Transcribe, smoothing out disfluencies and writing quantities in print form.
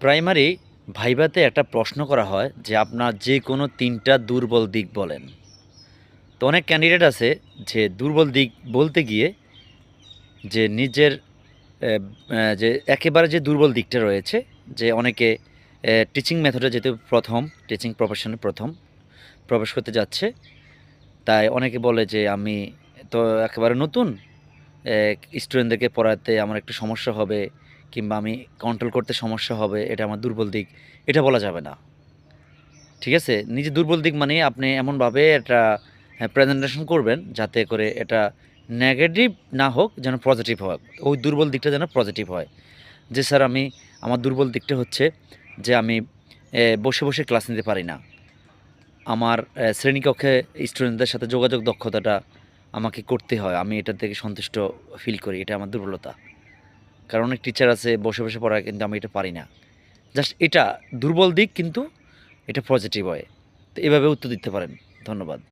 Primary ভাইভাতে একটা প্রশ্ন করা হয় যে আপনার যে কোনো ৩টা দুর্বল দিক বলেন। তো অনেক ক্যান্ডিডেট আছে যে দুর্বল দিক বলতে গিয়ে যে নিজের অ্যা যে একেবারে যে দুর্বল দিকটা রয়েছে যে অনেকে টিচিং মেথডে যেহেতু টিচিং প্রফেশনে ১ম প্রবেশ করতে যাচ্ছে। তাই অনেকে বলে যে আমি তো একেবারে নতুন, স্টুডেন্টদেরকে পড়াতে আমার একটু সমস্যা হবে কিংবা আমি কন্ট্রোল করতে সমস্যা হবে, এটা আমার দুর্বল দিক। এটা বলা যাবে না। ঠিক আছে? নিজের দুর্বল দিক মানে আপনি এমনভাবে এটা প্রেজেন্টেশন করবেন যাতে করে এটা নেগেটিভ না হোক, যেন পজিটিভ হয়। ওই দুর্বল দিকটা যেন পজিটিভ হয়। যে স্যার আমার দুর্বল দিকটা হচ্ছে যে আমি বসে ক্লাস নিতে পারি না। আমার শ্রেণীকক্ষে স্টুডেন্টদের সাথে যোগাযোগ দক্ষতাটা আমাকে করতে হয়। আমি এটা থেকে সন্তুষ্ট ফিল করি। এটা আমার দুর্বলতা। কারণ অনেক টিচার আছে বসে পড়ায় কিন্তু আমি এটা পারি না। জাস্ট এটা দুর্বল দিক, কিন্তু এটা পজিটিভ হয়। তো এভাবে উত্তর দিতে পারেন। ধন্যবাদ।